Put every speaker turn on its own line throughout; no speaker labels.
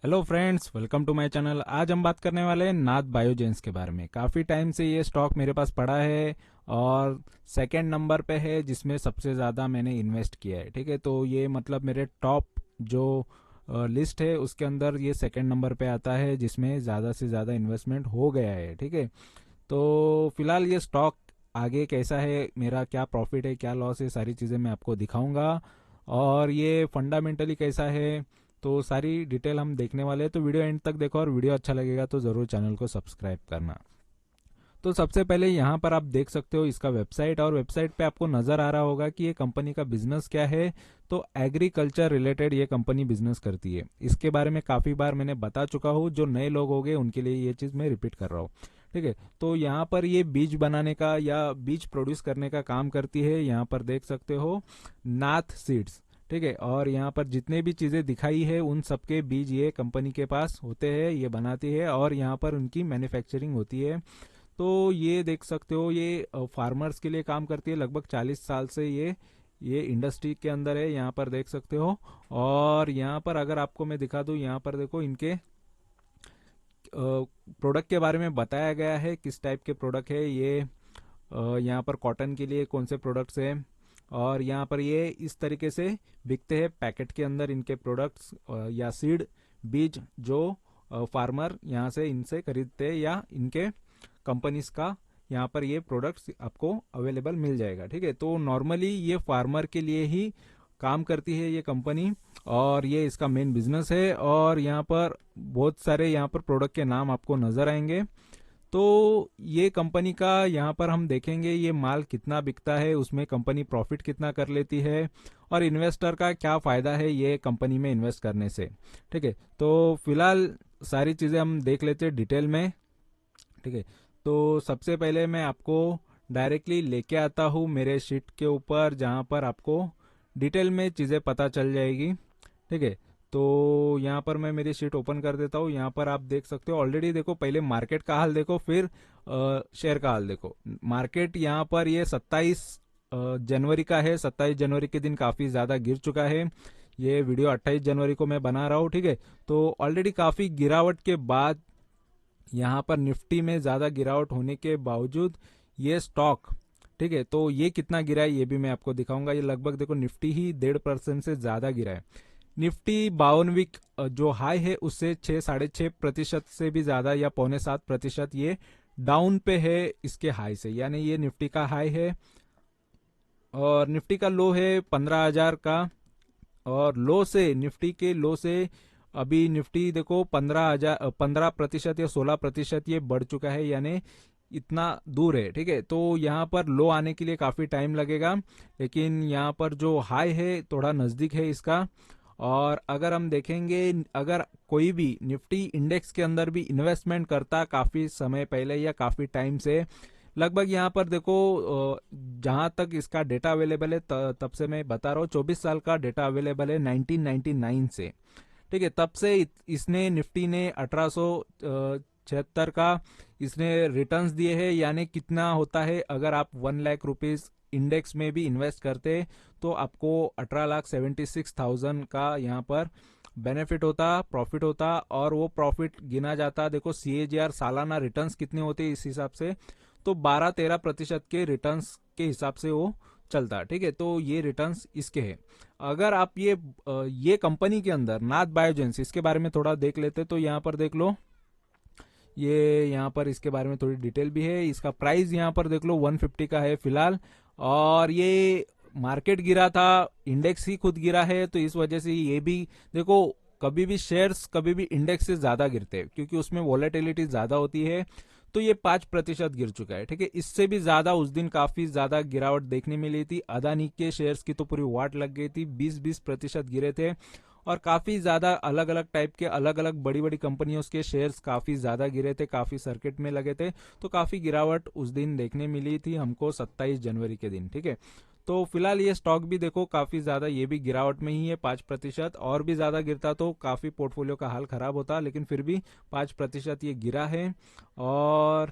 Hello friends, welcome to my channel. आज हम बात करने वाले हैं नाथ बायोजेंस के बारे में। काफ़ी टाइम से ये स्टॉक मेरे पास पड़ा है और सेकंड नंबर पे है जिसमें सबसे ज़्यादा मैंने इन्वेस्ट किया है। ठीक है, तो ये मतलब मेरे टॉप जो लिस्ट है उसके अंदर ये सेकंड नंबर पे आता है जिसमें ज़्यादा से ज़्यादा इन्वेस्टमेंट हो गया है। ठीक है, तो फिलहाल ये स्टॉक आगे कैसा है, मेरा क्या प्रॉफिट है क्या लॉस है, सारी चीज़ें मैं आपको दिखाऊंगा। और ये फंडामेंटली कैसा है, तो सारी डिटेल हम देखने वाले हैं। तो वीडियो एंड तक देखो और वीडियो अच्छा लगेगा तो ज़रूर चैनल को सब्सक्राइब करना। तो सबसे पहले यहाँ पर आप देख सकते हो इसका वेबसाइट, और वेबसाइट पे आपको नज़र आ रहा होगा कि ये कंपनी का बिजनेस क्या है। तो एग्रीकल्चर रिलेटेड ये कंपनी बिजनेस करती है। इसके बारे में काफ़ी बार मैंने बता चुका हूँ, जो नए लोग हो गए उनके लिए ये चीज़ मैं रिपीट कर रहा हूँ। ठीक है, तो यहाँ पर ये बीज बनाने का या बीज प्रोड्यूस करने का काम करती है। यहाँ पर देख सकते हो नाथ सीड्स। ठीक है, और यहाँ पर जितने भी चीज़ें दिखाई है उन सबके बीज ये कंपनी के पास होते हैं, ये बनाती है और यहाँ पर उनकी मैन्युफैक्चरिंग होती है। तो ये देख सकते हो ये फार्मर्स के लिए काम करती है। लगभग 40 साल से ये इंडस्ट्री के अंदर है, यहाँ पर देख सकते हो। और यहाँ पर अगर आपको मैं दिखा दूँ, यहाँ पर देखो इनके प्रोडक्ट के बारे में बताया गया है, किस टाइप के प्रोडक्ट है ये। यहाँ पर कॉटन के लिए कौन से प्रोडक्ट्स हैं, और यहाँ पर ये इस तरीके से बिकते हैं पैकेट के अंदर इनके प्रोडक्ट्स या सीड बीज, जो फार्मर यहाँ से इनसे खरीदते हैं या इनके कंपनीज का यहाँ पर ये प्रोडक्ट्स आपको अवेलेबल मिल जाएगा। ठीक है, तो नॉर्मली ये फार्मर के लिए ही काम करती है ये कंपनी, और ये इसका मेन बिजनेस है। और यहाँ पर बहुत सारे यहाँ पर प्रोडक्ट के नाम आपको नजर आएंगे। तो ये कंपनी का यहाँ पर हम देखेंगे ये माल कितना बिकता है, उसमें कंपनी प्रॉफिट कितना कर लेती है, और इन्वेस्टर का क्या फ़ायदा है ये कंपनी में इन्वेस्ट करने से। ठीक है, तो फिलहाल सारी चीज़ें हम देख लेते हैं डिटेल में। ठीक है, तो सबसे पहले मैं आपको डायरेक्टली लेके आता हूँ मेरे शीट के ऊपर, जहाँ पर आपको डिटेल में चीज़ें पता चल जाएगी। ठीक है, तो यहाँ पर मैं मेरी शीट ओपन कर देता हूँ। यहाँ पर आप देख सकते हो ऑलरेडी, देखो पहले मार्केट का हाल देखो, फिर शेयर का हाल देखो। मार्केट यहाँ पर ये 27 जनवरी का है। 27 जनवरी के दिन काफ़ी ज़्यादा गिर चुका है। ये वीडियो 28 जनवरी को मैं बना रहा हूँ। ठीक है, तो ऑलरेडी काफ़ी गिरावट के बाद यहाँ पर निफ्टी में ज़्यादा गिरावट होने के बावजूद ये स्टॉक, ठीक है, तो ये कितना गिरा है ये भी मैं आपको दिखाऊंगा। ये लगभग देखो निफ्टी ही 1.5% से ज़्यादा गिरा है। निफ्टी 52 वीक जो हाई है उससे 6-6.5% से भी ज़्यादा या 6.75% ये डाउन पे है इसके हाई से। यानी ये निफ्टी का हाई है और निफ्टी का लो है 15,000 का, और लो से निफ्टी के लो से अभी निफ्टी देखो 15% या 16% ये बढ़ चुका है, यानी इतना दूर है। ठीक है, तो यहाँ पर लो आने के लिए काफ़ी टाइम लगेगा, लेकिन यहाँ पर जो हाई है थोड़ा नज़दीक है इसका। और अगर हम देखेंगे, अगर कोई भी निफ्टी इंडेक्स के अंदर भी इन्वेस्टमेंट करता काफ़ी समय पहले या काफ़ी टाइम से, लगभग यहाँ पर देखो जहाँ तक इसका डेटा अवेलेबल है तब से मैं बता रहा हूँ, 24 साल का डेटा अवेलेबल है 1999 से। ठीक है, तब से इसने निफ्टी ने 1876 का इसने रिटर्न्स दिए हैं। यानी कितना होता है, अगर आप 1 लाख रुपीज इंडेक्स में भी इन्वेस्ट करते तो आपको 18,76,000 का यहाँ पर बेनिफिट होता, प्रॉफिट होता। और वो प्रॉफिट गिना जाता, देखो CAGR सालाना रिटर्न्स कितने होते इस हिसाब से, तो 12-13% के रिटर्न्स के हिसाब से वो चलता। ठीक है, तो ये रिटर्न्स इसके हैं। अगर आप ये कंपनी के अंदर नाथ बायोजेंस, इसके बारे में थोड़ा देख लेते तो यहाँ पर देख लो, ये यहाँ पर इसके बारे में थोड़ी डिटेल भी है। इसका प्राइस यहाँ पर देख लो 150 का है फिलहाल। और ये मार्केट गिरा था, इंडेक्स ही खुद गिरा है, तो इस वजह से ये भी देखो, कभी भी शेयर्स कभी भी इंडेक्स से ज्यादा गिरते हैं क्योंकि उसमें वॉलेटिलिटी ज्यादा होती है। तो ये 5% गिर चुका है। ठीक है, इससे भी ज्यादा उस दिन काफी ज्यादा गिरावट देखने मिली थी। अदानी के शेयर्स की तो पूरी वाट लग गई थी, 20-20% गिरे थे। और काफी ज्यादा अलग अलग टाइप के अलग अलग बड़ी बड़ी कंपनियों के शेयर्स काफी ज्यादा गिरे थे, काफी सर्किट में लगे थे। तो काफी गिरावट उस दिन देखने मिली थी हमको 27 जनवरी के दिन। ठीक है, तो फिलहाल ये स्टॉक भी देखो काफी ज्यादा ये भी गिरावट में ही है 5%। और भी ज्यादा गिरता तो काफी पोर्टफोलियो का हाल खराब होता, लेकिन फिर भी 5% ये गिरा है। और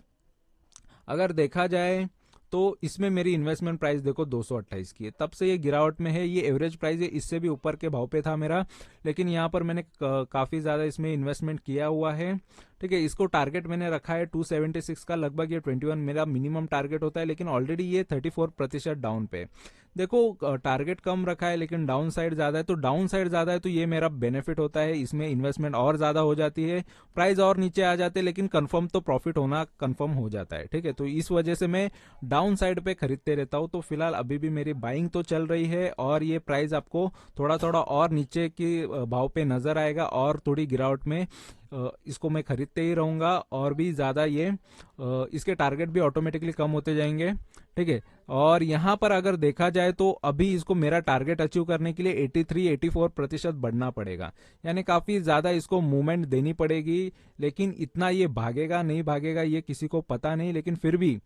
अगर देखा जाए तो इसमें मेरी इन्वेस्टमेंट प्राइस देखो 228 की है, तब से ये गिरावट में है। ये एवरेज प्राइस है, इससे भी ऊपर के भाव पे था मेरा, लेकिन यहाँ पर मैंने काफ़ी ज़्यादा इसमें इन्वेस्टमेंट किया हुआ है। ठीक है, इसको टारगेट मैंने रखा है 276 का, लगभग ये 21 मेरा मिनिमम टारगेट होता है, लेकिन ऑलरेडी ये 34% डाउन पे। देखो टारगेट कम रखा है लेकिन डाउन साइड ज़्यादा है, तो डाउन साइड ज़्यादा है तो ये मेरा बेनिफिट होता है, इसमें इन्वेस्टमेंट और ज़्यादा हो जाती है, प्राइस और नीचे आ जाते हैं, लेकिन कंफर्म तो प्रॉफिट होना कंफर्म हो जाता है। ठीक है, तो इस वजह से मैं डाउन साइड पे खरीदते रहता हूँ। तो फिलहाल अभी भी मेरी बाइंग तो चल रही है, और ये प्राइस आपको थोड़ा थोड़ा और नीचे की भाव पे नजर आएगा, और थोड़ी गिरावट में इसको मैं खरीदते ही रहूंगा, और भी ज़्यादा ये इसके टारगेट भी ऑटोमेटिकली कम होते जाएंगे। ठीक है, और यहाँ पर अगर देखा जाए तो अभी इसको मेरा टारगेट अचीव करने के लिए 83-84% बढ़ना पड़ेगा, यानी काफ़ी ज़्यादा इसको मूवमेंट देनी पड़ेगी। लेकिन इतना ये भागेगा नहीं भागेगा ये किसी को पता नहीं, लेकिन फिर भी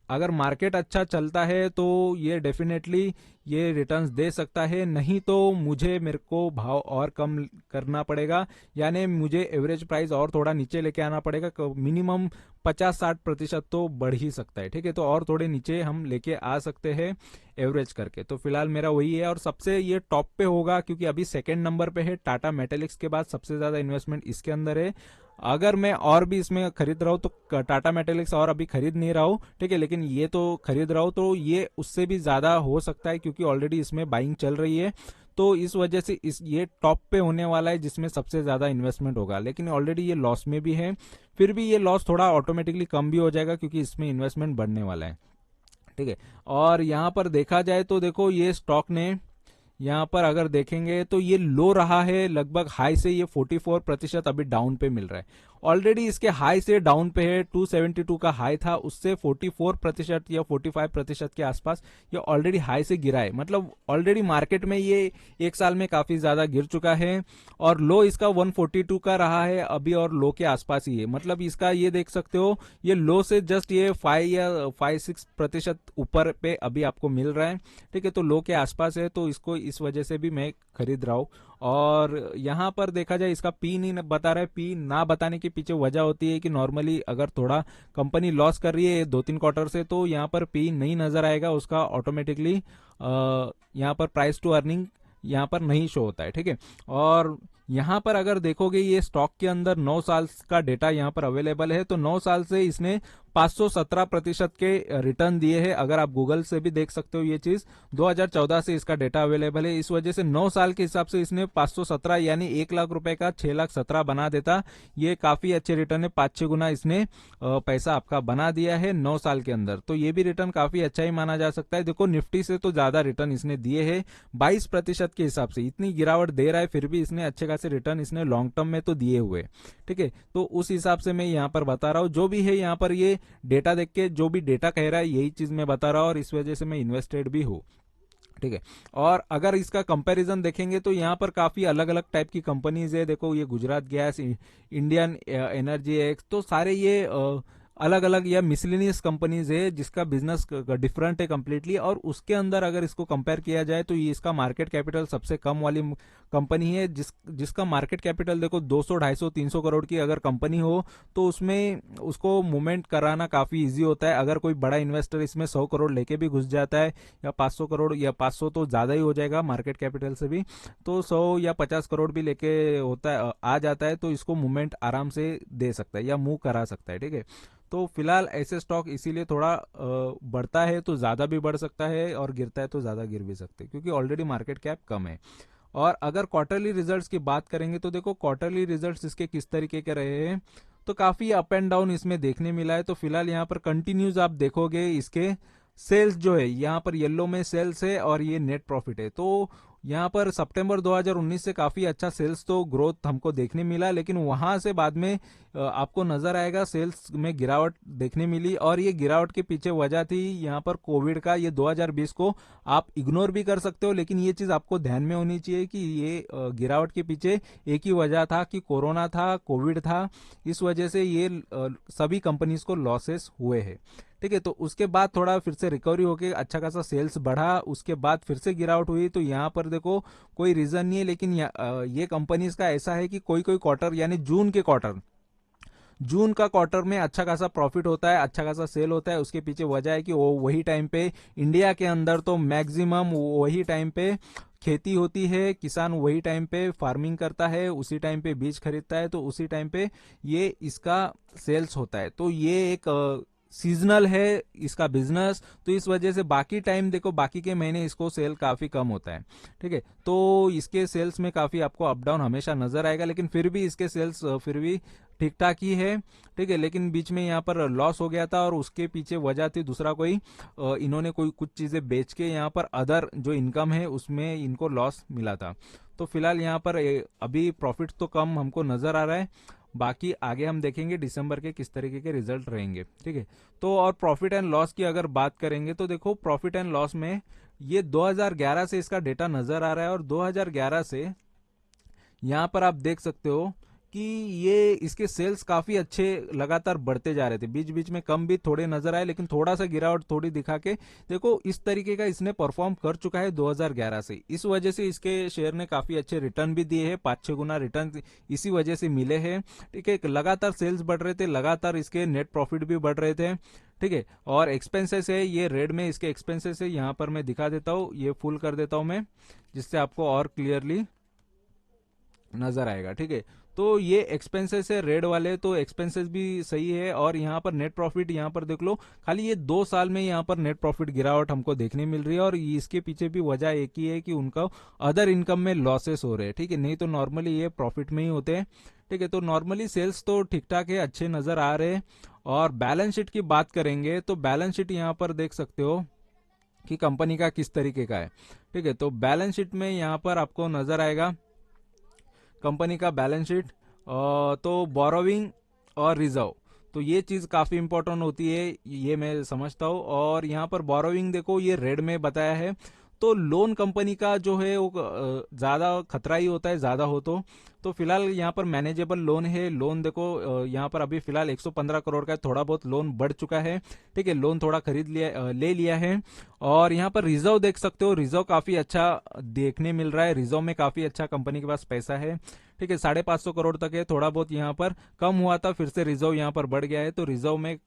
अगर मार्केट अच्छा चलता है तो ये डेफिनेटली ये रिटर्न्स दे सकता है, नहीं तो मुझे मेरे को भाव और कम करना पड़ेगा, यानी मुझे एवरेज प्राइस और थोड़ा नीचे लेके आना पड़ेगा। मिनिमम 50-60% तो बढ़ ही सकता है। ठीक है, तो और थोड़े नीचे हम लेके आ सकते हैं एवरेज करके। तो फिलहाल मेरा वही है, और सबसे ये टॉप पे होगा क्योंकि अभी सेकेंड नंबर पे है। टाटा मेटेलिक्स के बाद सबसे ज्यादा इन्वेस्टमेंट इसके अंदर है। अगर मैं और भी इसमें खरीद रहा हूँ तो टाटा मेटेलिक्स और अभी खरीद नहीं रहा हूँ, ठीक है, लेकिन ये तो खरीद रहा हूँ, तो ये उससे भी ज्यादा हो सकता है क्योंकि ऑलरेडी इसमें बाइंग चल रही है। तो इस वजह से इस ये टॉप पे होने वाला है जिसमें सबसे ज्यादा इन्वेस्टमेंट होगा, लेकिन ऑलरेडी ये लॉस में भी है। फिर भी ये लॉस थोड़ा ऑटोमेटिकली कम भी हो जाएगा क्योंकि इसमें इन्वेस्टमेंट बढ़ने वाला है। ठीक है, और यहाँ पर देखा जाए तो देखो ये स्टॉक ने यहाँ पर अगर देखेंगे तो ये लो रहा है, लगभग हाई से ये 44% अभी डाउन पे मिल रहा है। ऑलरेडी इसके हाई से डाउन पे है, 272 का हाई था, उससे 44% या 45% के आसपास ये ऑलरेडी हाई से गिरा है। मतलब ऑलरेडी मार्केट में ये एक साल में काफी ज्यादा गिर चुका है, और लो इसका 142 का रहा है अभी, और लो के आसपास ही है। मतलब इसका ये देख सकते हो, ये लो से जस्ट ये 5 या 5-6% ऊपर पे अभी आपको मिल रहा है। ठीक है, तो लो के आसपास है, तो इसको इस वजह से भी मैं खरीद रहा हूं। और यहां पर देखा जाए इसका पी नहीं बता रहा है। पी ना बताने के पीछे वजह होती है कि नॉर्मली अगर थोड़ा कंपनी लॉस कर रही है 2-3 क्वार्टर से, तो यहां पर पी नहीं नजर आएगा उसका ऑटोमेटिकली। यहां पर प्राइस टू अर्निंग यहां पर नहीं शो होता है। ठीक है, और यहां पर अगर देखोगे ये स्टॉक के अंदर 9 साल का डेटा यहां पर अवेलेबल है, तो 9 साल से इसने 517% के रिटर्न दिए हैं। अगर आप गूगल से भी देख सकते हो ये चीज, 2014 से इसका डेटा अवेलेबल है। इस वजह से 9 साल के हिसाब से इसने 517 यानी 1 लाख रुपए का 6,17,000 बना देता। ये काफी अच्छे रिटर्न है, 5-6 गुना इसने पैसा आपका बना दिया है 9 साल के अंदर। तो ये भी रिटर्न काफी अच्छा ही माना जा सकता है। देखो निफ्टी से तो ज्यादा रिटर्न इसने दिए है 22% के हिसाब से। इतनी गिरावट दे रहा है फिर भी इसने अच्छे खासे रिटर्न इसने लॉन्ग टर्म में तो दिए हुए। ठीक है, तो उस हिसाब से मैं यहाँ पर बता रहा हूँ, जो भी है यहाँ पर ये डेटा देख के जो भी डेटा कह रहा है यही चीज मैं बता रहा हूँ, और इस वजह से मैं इन्वेस्टेड भी हूँ। ठीक है, और अगर इसका कंपैरिजन देखेंगे तो यहाँ पर काफी अलग अलग टाइप की कंपनीज है। देखो ये Gujarat gas, Indian energy x, तो सारे ये अलग अलग या मिसलिनियस कंपनीज है जिसका बिजनेस डिफरेंट है कंप्लीटली। और उसके अंदर अगर इसको कंपेयर किया जाए तो ये इसका मार्केट कैपिटल सबसे कम वाली कंपनी है, जिसका मार्केट कैपिटल देखो 200, 250, 300 करोड़ की अगर कंपनी हो तो उसमें उसको मूवमेंट कराना काफी इजी होता है। अगर कोई बड़ा इन्वेस्टर इसमें 100 करोड़ लेके भी घुस जाता है, या 500 करोड़, या 500 तो ज्यादा ही हो जाएगा मार्केट कैपिटल से भी, तो 100 या 50 करोड़ भी लेके होता है आ जाता है, तो इसको मूवमेंट आराम से दे सकता है या मूव करा सकता है। ठीक है, तो फिलहाल ऐसे स्टॉक इसीलिए थोड़ा बढ़ता है तो ज्यादा भी बढ़ सकता है, और गिरता है तो ज्यादा गिर भी सकते हैं क्योंकि ऑलरेडी मार्केट कैप कम है। और अगर क्वार्टरली रिजल्ट्स की बात करेंगे तो देखो क्वार्टरली रिजल्ट्स इसके किस तरीके के रहे हैं, तो काफी अप एंड डाउन इसमें देखने मिला है। तो फिलहाल यहाँ पर कंटिन्यूज आप देखोगे इसके सेल्स जो है यहाँ पर येलो में सेल्स है, और ये नेट प्रॉफिट है। तो यहाँ पर सितंबर 2019 से काफी अच्छा सेल्स तो ग्रोथ हमको देखने मिला, लेकिन वहां से बाद में आपको नजर आएगा सेल्स में गिरावट देखने मिली, और ये गिरावट के पीछे वजह थी यहाँ पर कोविड का। ये 2020 को आप इग्नोर भी कर सकते हो, लेकिन ये चीज आपको ध्यान में होनी चाहिए कि ये गिरावट के पीछे एक ही वजह था कि कोरोना था, कोविड था। इस वजह से ये सभी कंपनीज को लॉसेस हुए हैं। ठीक है, तो उसके बाद थोड़ा फिर से रिकवरी होके अच्छा खासा सेल्स बढ़ा, उसके बाद फिर से गिरावट हुई। तो यहाँ पर देखो कोई रीजन नहीं है, लेकिन ये कंपनीज का ऐसा है कि कोई कोई क्वार्टर यानी जून का क्वार्टर में अच्छा खासा प्रॉफिट होता है, अच्छा खासा सेल होता है। उसके पीछे वजह है कि वो वही टाइम पे इंडिया के अंदर तो मैक्सिमम वही टाइम पे खेती होती है, किसान वही टाइम पे फार्मिंग करता है, उसी टाइम पे बीज खरीदता है, तो उसी टाइम पे ये इसका सेल्स होता है। तो ये एक सीजनल है इसका बिजनेस, तो इस वजह से बाकी टाइम देखो, बाकी के महीने इसको सेल काफी कम होता है। ठीक है, तो इसके सेल्स में काफी आपको अप डाउन हमेशा नजर आएगा, लेकिन फिर भी इसके सेल्स फिर भी ठीक ठाक ही है। ठीक है, लेकिन बीच में यहाँ पर लॉस हो गया था, और उसके पीछे वजह थी दूसरा कोई इन्होंने कोई कुछ चीजें बेच के यहाँ पर अदर जो इनकम है उसमें इनको लॉस मिला था। तो फिलहाल यहाँ पर अभी प्रॉफिट तो कम हमको नजर आ रहा है। बाकी आगे हम देखेंगे दिसंबर के किस तरीके के रिजल्ट रहेंगे। ठीक है, तो और प्रॉफिट एंड लॉस की अगर बात करेंगे तो देखो, प्रॉफिट एंड लॉस में ये 2011 से इसका डेटा नजर आ रहा है, और 2011 से यहाँ पर आप देख सकते हो कि ये इसके सेल्स काफी अच्छे लगातार बढ़ते जा रहे थे। बीच बीच में कम भी थोड़े नजर आए, लेकिन थोड़ा सा गिरावट थोड़ी दिखा के देखो इस तरीके का इसने परफॉर्म कर चुका है 2011 से। इस वजह से इसके शेयर ने काफी अच्छे रिटर्न भी दिए हैं, 5-6 गुना रिटर्न इसी वजह से मिले हैं। ठीक है, लगातार सेल्स बढ़ रहे थे, लगातार इसके नेट प्रॉफिट भी बढ़ रहे थे। ठीक है, और एक्सपेंसेस है ये रेड में इसके एक्सपेंसेस है, यहाँ पर मैं दिखा देता हूँ, ये फुल कर देता हूँ मैं, जिससे आपको और क्लियरली नजर आएगा। ठीक है, तो ये एक्सपेंसेस है रेड वाले, तो एक्सपेंसेस भी सही है। और यहाँ पर नेट प्रॉफिट यहाँ पर देख लो, खाली ये 2 साल में यहाँ पर नेट प्रॉफिट गिरावट हमको देखने मिल रही है, और इसके पीछे भी वजह एक ही है कि उनका अदर इनकम में लॉसेस हो रहे हैं। ठीक है, नहीं तो नॉर्मली ये प्रॉफिट में ही होते हैं। ठीक है, तो नॉर्मली सेल्स तो ठीक ठाक है, अच्छे नजर आ रहे हैं। और बैलेंस शीट की बात करेंगे तो बैलेंस शीट यहाँ पर देख सकते हो कि कंपनी का किस तरीके का है। ठीक है, तो बैलेंस शीट में यहाँ पर आपको नजर आएगा कंपनी का बैलेंस शीट, तो बोरोविंग और रिजर्व, तो ये चीज काफी इंपॉर्टेंट होती है, ये मैं समझता हूँ। और यहाँ पर बोरोविंग देखो ये रेड में बताया है, तो लोन कंपनी का जो है वो ज्यादा खतरा ही होता है, ज्यादा हो तो फिलहाल यहाँ पर मैनेजेबल लोन है। लोन देखो यहाँ पर अभी फिलहाल 115 करोड़ का है, थोड़ा बहुत लोन बढ़ चुका है। ठीक है, लोन थोड़ा खरीद लिया ले लिया है। और यहाँ पर रिजर्व देख सकते हो, रिजर्व काफी अच्छा देखने मिल रहा है, रिजर्व में काफी अच्छा कंपनी के पास पैसा है। ठीक है, 550 करोड़ तक है, थोड़ा बहुत यहाँ पर कम हुआ था, फिर से रिजर्व यहाँ पर बढ़ गया है, तो रिजर्व में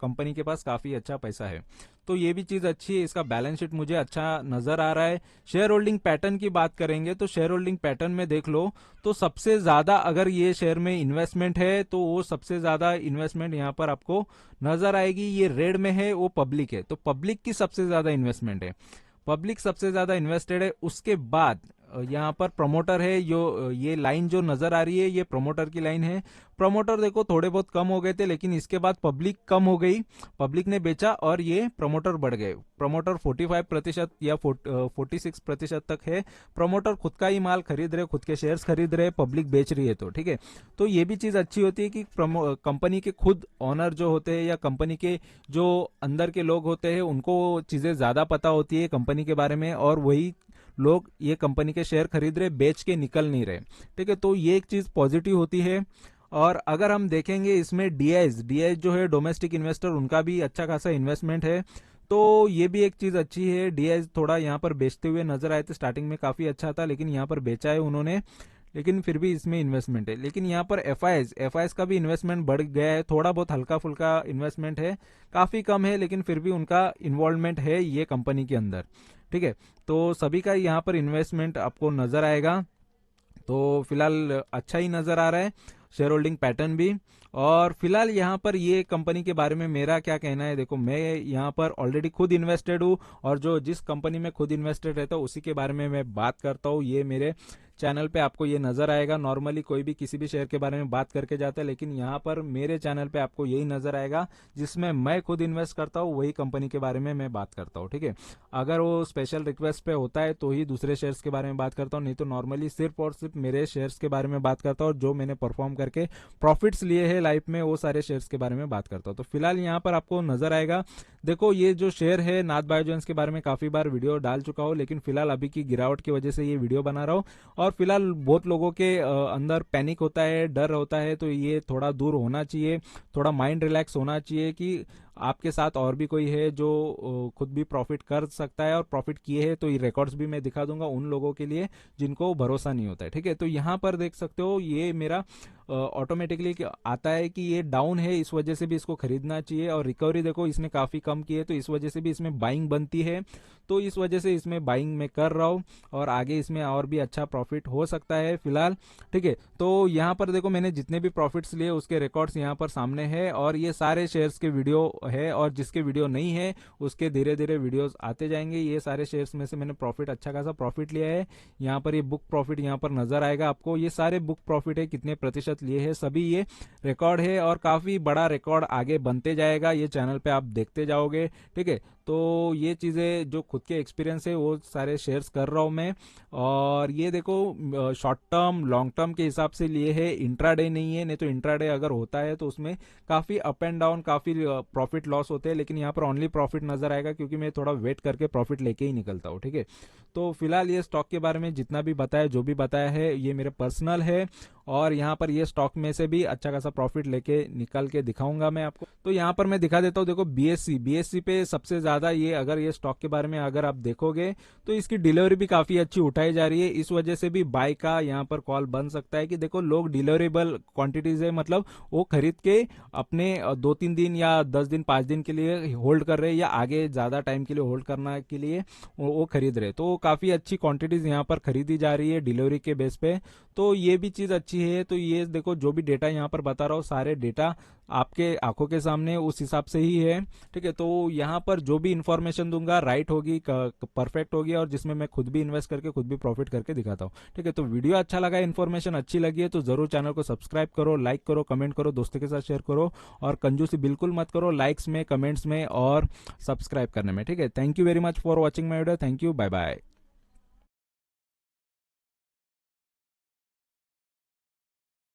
कंपनी के पास काफी अच्छा पैसा है। तो ये भी चीज अच्छी है, इसका बैलेंस शीट मुझे अच्छा नजर आ रहा है। शेयर होल्डिंग पैटर्न की बात करेंगे तो शेयर होल्डिंग पैटर्न में देख लो, तो सबसे ज्यादा अगर ये शेयर में इन्वेस्टमेंट है तो वो सबसे ज्यादा इन्वेस्टमेंट यहाँ पर आपको नजर आएगी, ये रेड में है, वो पब्लिक है। तो पब्लिक की सबसे ज्यादा इन्वेस्टमेंट है, पब्लिक सबसे ज्यादा इन्वेस्टेड है। उसके बाद यहाँ पर प्रमोटर है, जो ये लाइन जो नजर आ रही है ये प्रमोटर की लाइन है। प्रमोटर देखो थोड़े बहुत कम हो गए थे, लेकिन इसके बाद पब्लिक कम हो गई, पब्लिक ने बेचा और ये प्रमोटर बढ़ गए। प्रमोटर 45% या 46% तक है। प्रमोटर खुद का ही माल खरीद रहे, खुद के शेयर्स खरीद रहे, पब्लिक बेच रही है। तो ठीक है, तो ये भी चीज अच्छी होती है कि कंपनी के खुद ऑनर जो होते हैं या कंपनी के जो अंदर के लोग होते हैं उनको चीजें ज्यादा पता होती है कंपनी के बारे में, और वही लोग ये कंपनी के शेयर खरीद रहे, बेच के निकल नहीं रहे। ठीक है, तो ये एक चीज पॉजिटिव होती है। और अगर हम देखेंगे इसमें डीआईएस जो है डोमेस्टिक इन्वेस्टर, उनका भी अच्छा खासा इन्वेस्टमेंट है, तो ये भी एक चीज अच्छी है। डीआईएस थोड़ा यहाँ पर बेचते हुए नजर आए थे, स्टार्टिंग में काफी अच्छा था, लेकिन यहाँ पर बेचा है उन्होंने, लेकिन फिर भी इसमें इन्वेस्टमेंट है। लेकिन यहाँ पर एफआईएस का भी इन्वेस्टमेंट बढ़ गया है, थोड़ा बहुत हल्का फुल्का इन्वेस्टमेंट है, काफी कम है, लेकिन फिर भी उनका इन्वॉल्वमेंट है ये कंपनी के अंदर। ठीक है, तो सभी का यहाँ पर इन्वेस्टमेंट आपको नजर आएगा, तो फिलहाल अच्छा ही नजर आ रहा है शेयर होल्डिंग पैटर्न भी। और फिलहाल यहाँ पर ये कंपनी के बारे में मेरा क्या कहना है, देखो मैं यहाँ पर ऑलरेडी खुद इन्वेस्टेड हूँ, और जो जिस कंपनी में खुद इन्वेस्टेड रहता हूँ उसी के बारे में मैं बात करता हूँ। ये मेरे चैनल पे आपको ये नजर आएगा, नॉर्मली कोई भी किसी भी शेयर के बारे में बात करके जाता है, लेकिन यहाँ पर मेरे चैनल पे आपको यही नजर आएगा जिसमें मैं खुद इन्वेस्ट करता हूँ, वही कंपनी के बारे में मैं बात करता हूँ। ठीक है, अगर वो स्पेशल रिक्वेस्ट पे होता है तो ही दूसरे शेयर्स के बारे में बात करता हूँ, नहीं तो नॉर्मली सिर्फ और सिर्फ मेरे शेयर्स के बारे में बात करता हूँ, जो मैंने परफॉर्म करके प्रॉफिट्स लिए हैं लाइफ में, वो सारे शेयर्स के बारे में बात करता हूँ। तो फिलहाल यहाँ पर आपको नजर आएगा, देखो ये जो शेयर है नाथ बायोजेंस के बारे में काफी बार वीडियो डाल चुका हूँ, लेकिन फिलहाल अभी की गिरावट की वजह से ये वीडियो बना रहा हूँ। और फिलहाल बहुत लोगों के अंदर पैनिक होता है, डर होता है, तो ये थोड़ा दूर होना चाहिए, थोड़ा माइंड रिलैक्स होना चाहिए कि आपके साथ और भी कोई है जो खुद भी प्रॉफिट कर सकता है और प्रॉफिट किए हैं, तो ये रिकॉर्ड्स भी मैं दिखा दूंगा उन लोगों के लिए जिनको भरोसा नहीं होता है। ठीक है, तो यहाँ पर देख सकते हो ये मेरा ऑटोमेटिकली आता है कि ये डाउन है, इस वजह से भी इसको खरीदना चाहिए। और रिकवरी देखो इसने काफी कम की है, तो इस वजह से भी इसमें बाइंग बनती है, तो इस वजह से इसमें बाइंग में कर रहा हूँ और आगे इसमें और भी अच्छा प्रॉफिट हो सकता है फिलहाल। ठीक है, तो यहाँ पर देखो मैंने जितने भी प्रॉफिट्स लिए उसके रिकॉर्ड्स यहाँ पर सामने है, और ये सारे शेयर्स के वीडियो है, और जिसके वीडियो नहीं है उसके धीरे धीरे वीडियोस आते जाएंगे। ये सारे शेयर्स में से मैंने प्रॉफिट अच्छा खासा प्रॉफिट लिया है। यहाँ पर ये बुक प्रॉफिट यहाँ पर नजर आएगा आपको, ये सारे बुक प्रॉफिट है, कितने प्रतिशत लिए है सभी ये रिकॉर्ड है, और काफी बड़ा रिकॉर्ड आगे बनते जाएगा, ये चैनल पे आप देखते जाओगे। ठीक है, तो ये चीजें जो खुद के एक्सपीरियंस है वो सारे शेयर्स कर रहा हूं मैं। और ये देखो शॉर्ट टर्म लॉन्ग टर्म के हिसाब से लिए है, इंट्राडे नहीं है, नहीं तो इंट्राडे अगर होता है तो उसमें काफी अप एंड डाउन, काफी प्रॉफिट लॉस होते हैं, लेकिन यहाँ पर ओनली प्रॉफिट नजर आएगा क्योंकि मैं थोड़ा वेट करके प्रॉफिट लेके ही निकलता हूँ। ठीक है, तो फिलहाल ये स्टॉक के बारे में जितना भी बताया, जो भी बताया है, ये मेरे पर्सनल है, और यहाँ पर ये स्टॉक में से भी अच्छा खासा प्रॉफिट लेके निकल के दिखाऊंगा मैं आपको। तो यहाँ पर मैं दिखा देता हूँ, देखो बीएससी पे सबसे ज्यादा ये, अगर ये स्टॉक के बारे में अगर आप देखोगे तो इसकी डिलीवरी भी काफी अच्छी उठाई जा रही है, इस वजह से भी बाय का यहाँ पर कॉल बन सकता है कि देखो लोग डिलीवरेबल क्वांटिटीज है, मतलब वो खरीद के अपने 2-3 दिन या 10 दिन 5 दिन के लिए होल्ड कर रहे हैं, या आगे ज्यादा टाइम के लिए होल्ड करना के लिए वो खरीद रहे, तो काफी अच्छी क्वांटिटीज यहाँ पर खरीदी जा रही है डिलीवरी के बेस पे, तो ये भी चीज अच्छी है। तो ये देखो जो भी डेटा यहाँ पर बता रहा हूँ, सारे डेटा आपके आंखों के सामने उस हिसाब से ही है। ठीक है, तो यहाँ पर जो भी इंफॉर्मेशन दूंगा राइट होगी, परफेक्ट होगी, और जिसमें मैं खुद भी इन्वेस्ट करके खुद भी प्रॉफिट करके दिखाता हूँ। ठीक है, तो वीडियो अच्छा लगा, इन्फॉर्मेशन अच्छी लगी है तो जरूर चैनल को सब्सक्राइब करो, लाइक करो, कमेंट करो, दोस्तों के साथ शेयर करो, और कंजूसी बिल्कुल मत करो लाइक्स में, कमेंट्स में और सब्सक्राइब करने में। ठीक है, thank you very much for watching my video, thank you, bye bye.